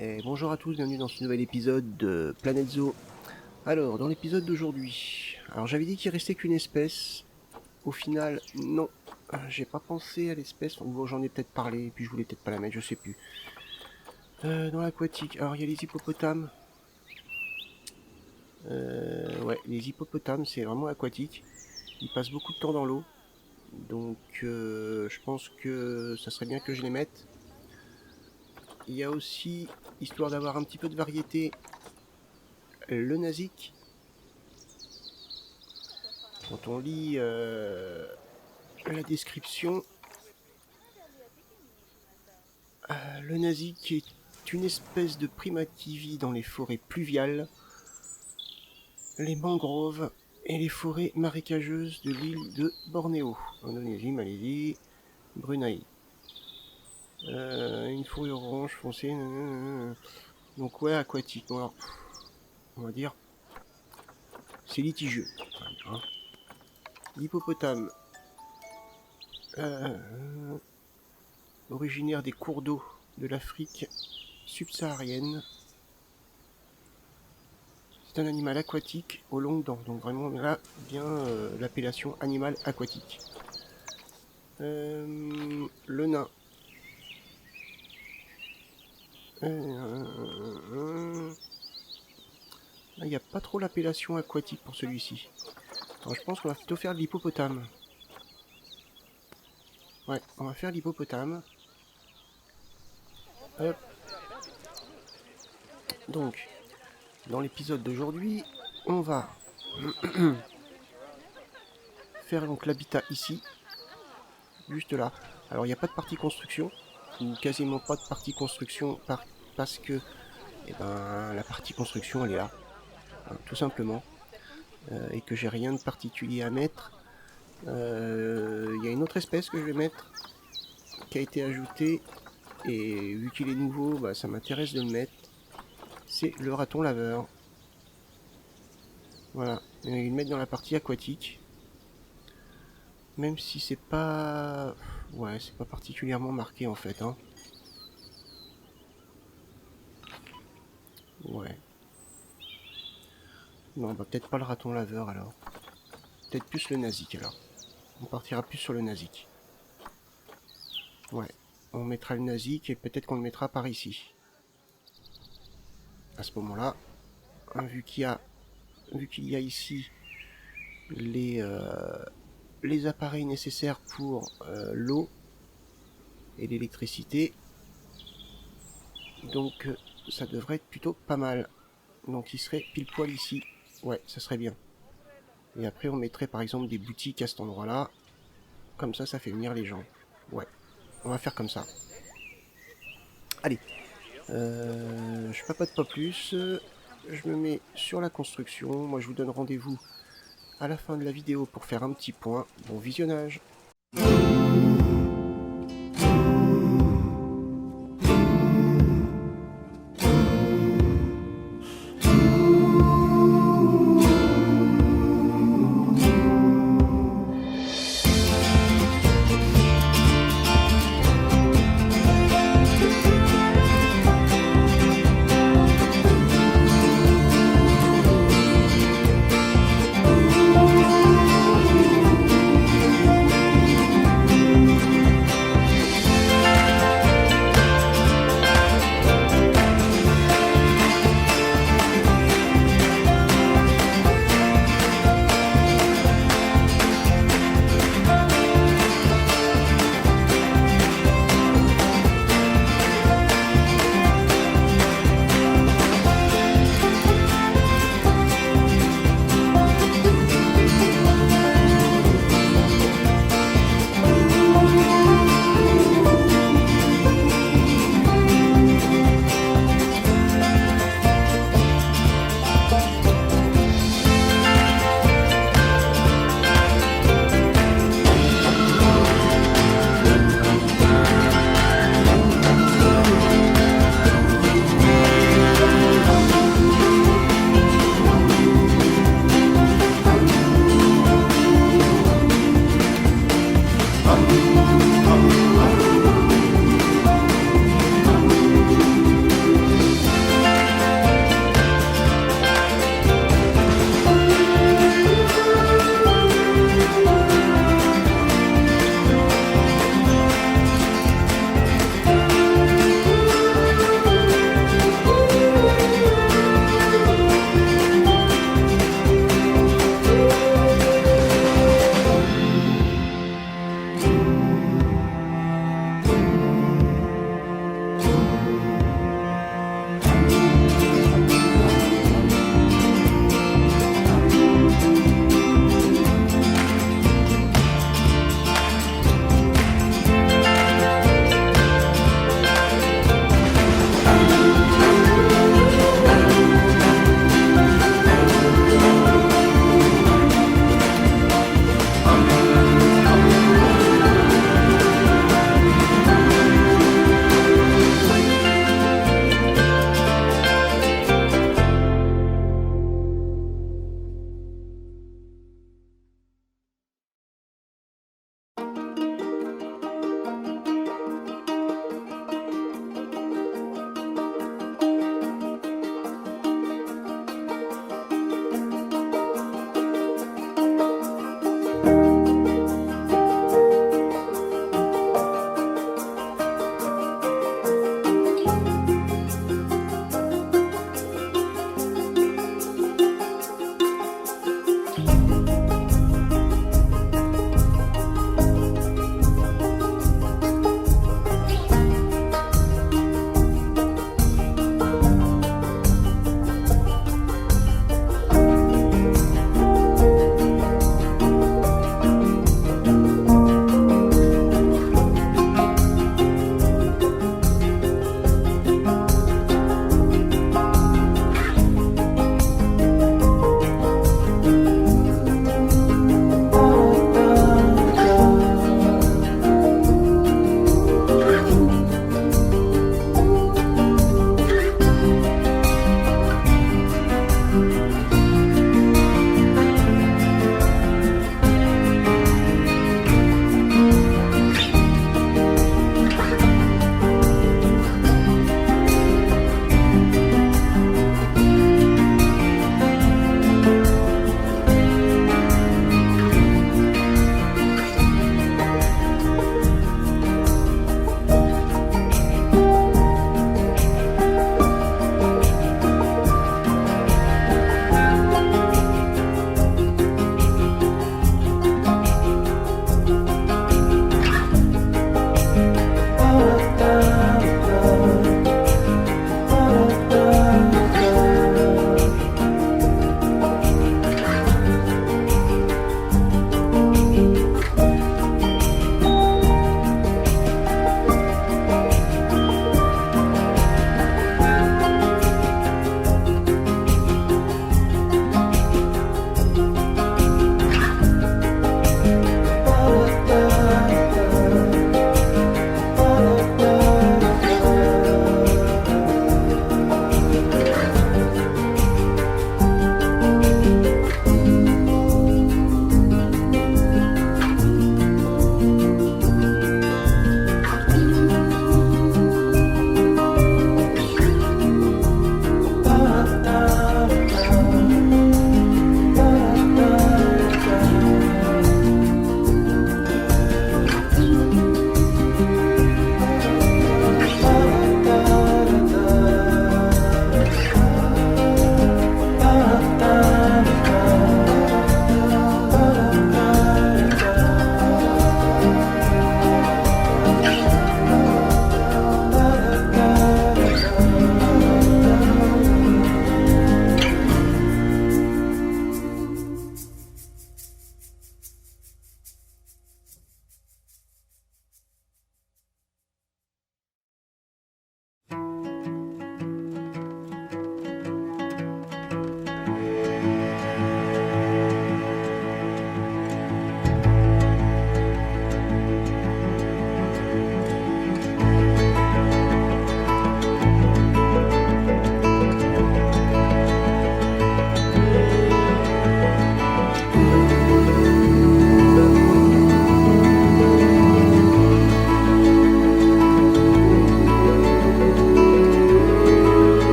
Et bonjour à tous, bienvenue dans ce nouvel épisode de Planète Zoo. Alors, dans l'épisode d'aujourd'hui, j'avais dit qu'il restait qu'une espèce. Au final, non, j'ai pas pensé à l'espèce. Bon, j'en ai peut-être parlé, puis je voulais peut-être pas la mettre, je sais plus. Dans l'aquatique, alors il y a les hippopotames. Ouais, les hippopotames, c'est vraiment aquatique. Ils passent beaucoup de temps dans l'eau. Donc, je pense que ça serait bien que je les mette. Il y a aussi, histoire d'avoir un petit peu de variété, le nasique. Quand on lit la description, le nasique est une espèce de primate qui vit dans les forêts pluviales, les mangroves et les forêts marécageuses de l'île de Bornéo, Indonésie, Malaisie, Brunei. Une fourrure orange foncée, donc ouais, aquatique. Alors, on va dire, c'est litigieux. Hein. L'hippopotame, originaire des cours d'eau de l'Afrique subsaharienne. C'est un animal aquatique aux longues dents, donc vraiment là vient l'appellation animal aquatique. Le nain. Il n'y a pas trop l'appellation aquatique pour celui-ci. Alors je pense qu'on va plutôt faire de l'hippopotame. Ouais, on va faire l'hippopotame. Hop. Donc, dans l'épisode d'aujourd'hui, on va faire donc l'habitat ici, juste là. Alors il n'y a pas de partie construction, ou quasiment pas de partie construction parce que la partie construction elle est là, hein, tout simplement, et que j'ai rien de particulier à mettre. Il y a une autre espèce que je vais mettre qui a été ajoutée, et vu qu'il est nouveau, bah, ça m'intéresse de le mettre. C'est le raton laveur. Voilà, je vais le mettre dans la partie aquatique. Même si c'est pas... Ouais, c'est pas particulièrement marqué en fait. Hein. Ouais. Non, bah peut-être pas le raton laveur alors. Peut-être plus le nasique alors. On partira plus sur le nasique. Ouais. On mettra le nasique et peut-être qu'on le mettra par ici. À ce moment-là, hein, vu qu'il y a ici les appareils nécessaires pour l'eau et l'électricité, donc ça devrait être plutôt pas mal. Donc il serait pile poil ici. Ouais, ça serait bien. Et après on mettrait par exemple des boutiques à cet endroit-là. Comme ça, ça fait venir les gens. Ouais, on va faire comme ça. Allez, je papote pas plus. Je me mets sur la construction. Moi je vous donne rendez-vous à la fin de la vidéo pour faire un petit point. Bon visionnage.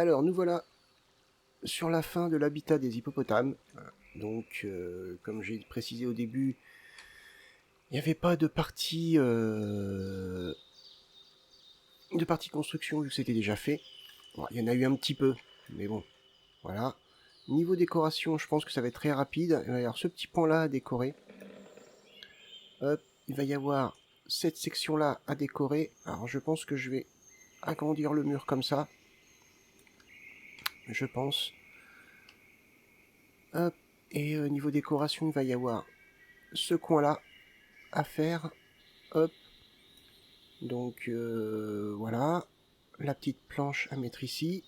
Alors, nous voilà sur la fin de l'habitat des hippopotames. Donc, comme j'ai précisé au début, il n'y avait pas de partie construction vu que c'était déjà fait. Bon, il y en a eu un petit peu, mais bon, voilà. Niveau décoration, je pense que ça va être très rapide. Il va y avoir ce petit pan-là à décorer. Hop, il va y avoir cette section-là à décorer. Alors, je pense que je vais agrandir le mur comme ça. Je pense. Hop, et niveau décoration, il va y avoir ce coin-là à faire. Hop. Donc, voilà. La petite planche à mettre ici.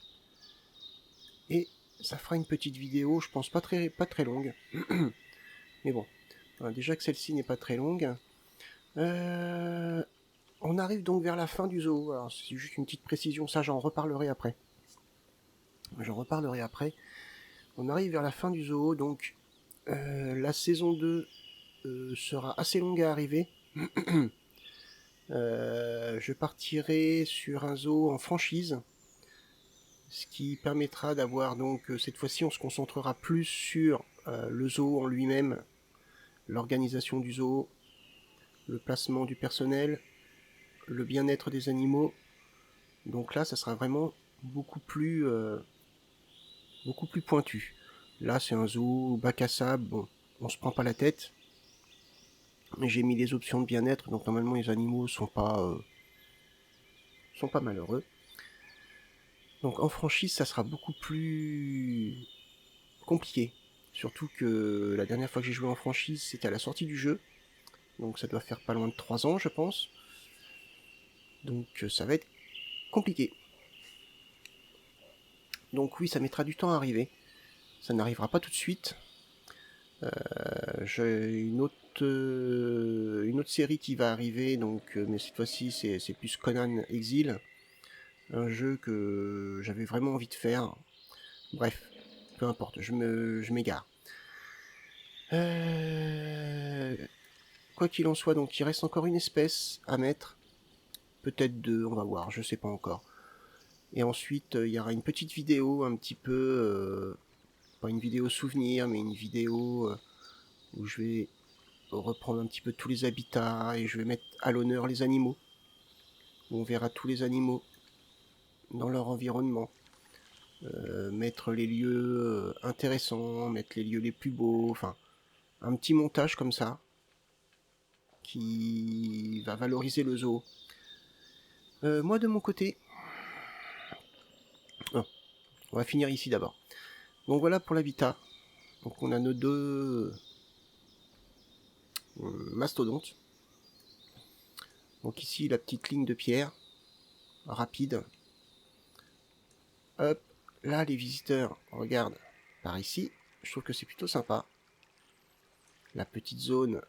Et ça fera une petite vidéo, je pense pas très longue. Mais bon, déjà que celle-ci n'est pas très longue. On arrive donc vers la fin du zoo. Alors c'est juste une petite précision, ça j'en reparlerai après. On arrive vers la fin du zoo, donc la saison 2 sera assez longue à arriver. Je partirai sur un zoo en franchise. Ce qui permettra d'avoir donc, cette fois-ci on se concentrera plus sur le zoo en lui-même, l'organisation du zoo, le placement du personnel, le bien-être des animaux. Donc là ça sera vraiment beaucoup plus pointu. Là c'est un zoo bac à sable, bon, on se prend pas la tête. Mais j'ai mis les options de bien-être, donc normalement les animaux sont pas malheureux. Donc en franchise ça sera beaucoup plus compliqué. Surtout que la dernière fois que j'ai joué en franchise, c'était à la sortie du jeu. Donc ça doit faire pas loin de 3 ans, je pense. Donc ça va être compliqué. Donc oui, ça mettra du temps à arriver. Ça n'arrivera pas tout de suite. J'ai une autre série qui va arriver, donc, mais cette fois-ci c'est plus Conan Exil. Un jeu que j'avais vraiment envie de faire. Bref, peu importe, je m'égare. Quoi qu'il en soit, donc il reste encore une espèce à mettre. Peut-être 2, on va voir, je sais pas encore. Et ensuite, il y aura une petite vidéo, un petit peu... pas une vidéo souvenir, mais une vidéo où je vais reprendre un petit peu tous les habitats et je vais mettre à l'honneur les animaux. Où on verra tous les animaux dans leur environnement. Mettre les lieux intéressants, mettre les lieux les plus beaux, enfin... un petit montage comme ça qui va valoriser le zoo. Moi de mon côté, on va finir ici d'abord. Donc voilà pour l'habitat. Donc on a nos 2 mastodontes. Donc ici la petite ligne de pierre rapide. Hop, là les visiteurs regardent par ici. Je trouve que c'est plutôt sympa. La petite zone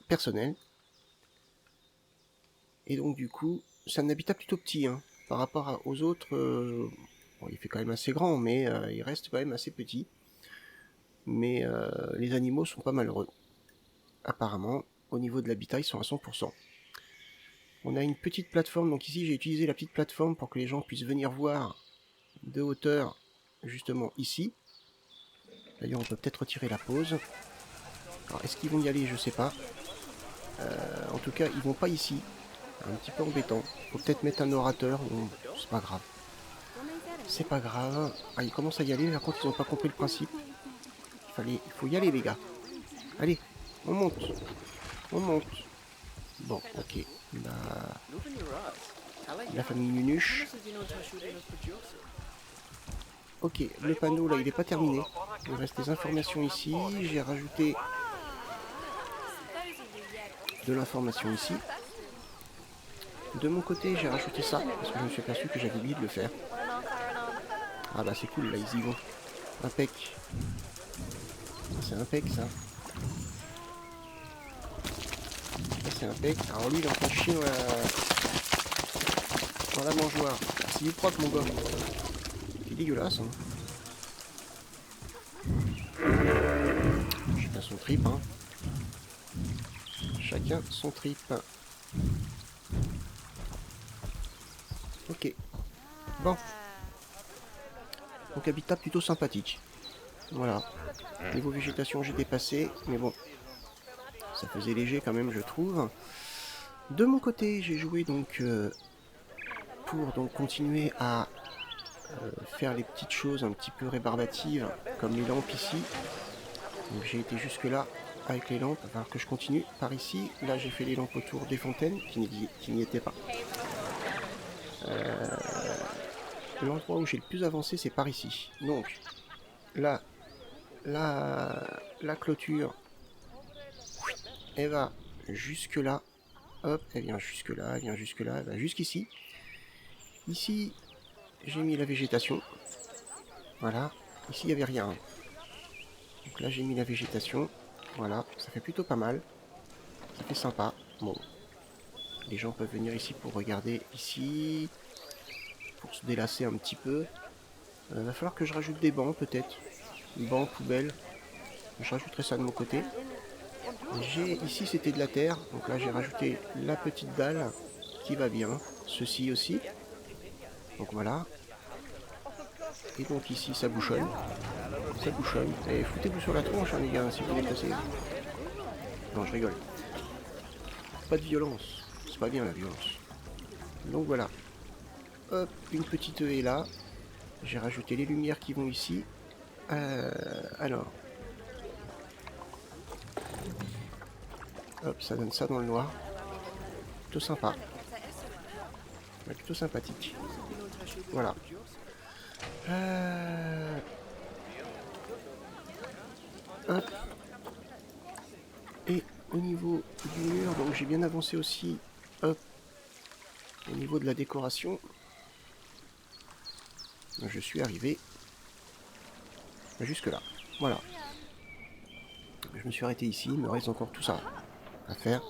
personnelle. Et donc du coup, c'est un habitat plutôt petit, hein. Par rapport aux autres, bon, il fait quand même assez grand, mais il reste quand même assez petit. Mais les animaux sont pas malheureux. Apparemment, au niveau de l'habitat, ils sont à 100%. On a une petite plateforme, donc ici j'ai utilisé la petite plateforme pour que les gens puissent venir voir de hauteur, justement ici. D'ailleurs, on peut peut-être retirer la pause. Alors, est-ce qu'ils vont y aller? Je sais pas. En tout cas, ils vont pas ici. Un petit peu embêtant. Faut peut-être mettre un orateur. Bon, c'est pas grave. C'est pas grave. Ah, ils commencent à y aller. Par contre, ils ont pas compris le principe. Il faut y aller, les gars. Allez, on monte. On monte. Bon, ok. La famille Nunuche. Ok, le panneau là il est pas terminé. Il reste des informations ici. J'ai rajouté de l'information ici. De mon côté j'ai rajouté ça parce que je me suis aperçu que j'avais oublié de le faire. Ah bah c'est cool là, ils y vont. Impec. C'est impec ça. Ça c'est impec. Alors lui il est en train de chier dans la mangeoire. C'est propre mon gars. C'est dégueulasse hein. Chacun son trip hein. Chacun son trip. Ok. Bon. Donc habitat plutôt sympathique. Voilà. Niveau végétation, j'ai dépassé, mais bon, ça faisait léger quand même, je trouve. De mon côté, j'ai joué donc pour donc continuer à faire les petites choses un petit peu rébarbatives, comme les lampes ici. Donc j'ai été jusque là avec les lampes, il va falloir que je continue par ici. Là, j'ai fait les lampes autour des fontaines qui n'y étaient pas. L'endroit où j'ai le plus avancé, c'est par ici. Donc là, la clôture, elle va jusque là. Hop, elle vient jusque là, elle vient jusque là, elle va jusqu'ici. Ici, j'ai mis la végétation. Voilà. Ici, il n'y avait rien. Donc là, j'ai mis la végétation. Voilà, ça fait plutôt pas mal. Ça fait sympa. Bon, les gens peuvent venir ici pour regarder ici, pour se délasser un petit peu. Va falloir que je rajoute des bancs peut-être. Bancs, poubelles. Je rajouterai ça de mon côté. Ici c'était de la terre, donc là j'ai rajouté la petite dalle qui va bien. Ceci aussi. Donc voilà. Et donc ici ça bouchonne. Ça bouchonne. Et foutez-vous sur la tronche hein, les gars si vous déplacez. Non je rigole. Pas de violence. C'est pas bien la violence. Donc voilà. Hop, une petite haie là. J'ai rajouté les lumières qui vont ici. Alors. Hop, ça donne ça dans le noir. Plutôt sympa. Ouais, plutôt sympathique. Voilà. Hop. Et au niveau du mur, donc j'ai bien avancé aussi. Hop. Au niveau de la décoration. Donc, je suis arrivé jusque là. Voilà. Je me suis arrêté ici. Il me reste encore tout ça à faire.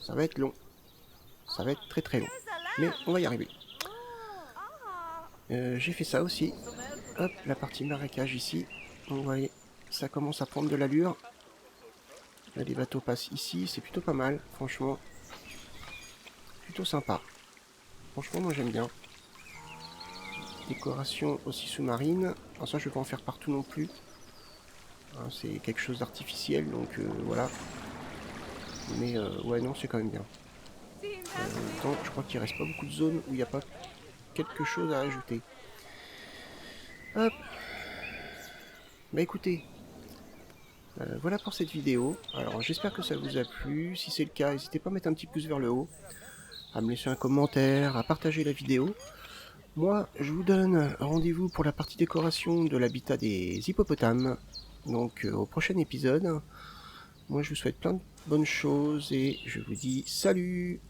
Ça va être long. Ça va être très très long. Mais on va y arriver. J'ai fait ça aussi. Hop, la partie marécage ici. Donc, vous voyez, ça commence à prendre de l'allure. Là, les bateaux passent ici. C'est plutôt pas mal, franchement. Plutôt sympa. Franchement, moi j'aime bien. Décoration aussi sous-marine. Alors ça, je vais pas en faire partout non plus. Hein, c'est quelque chose d'artificiel, donc voilà. Mais ouais, non, c'est quand même bien. En même temps, je crois qu'il reste pas beaucoup de zones où il n'y a pas quelque chose à ajouter. Hop. Bah écoutez, voilà pour cette vidéo. Alors j'espère que ça vous a plu. Si c'est le cas, n'hésitez pas à mettre un petit pouce vers le haut, à me laisser un commentaire, à partager la vidéo. Moi, je vous donne rendez-vous pour la partie décoration de l'habitat des hippopotames. Donc au prochain épisode. Moi je vous souhaite plein de bonnes choses et je vous dis salut!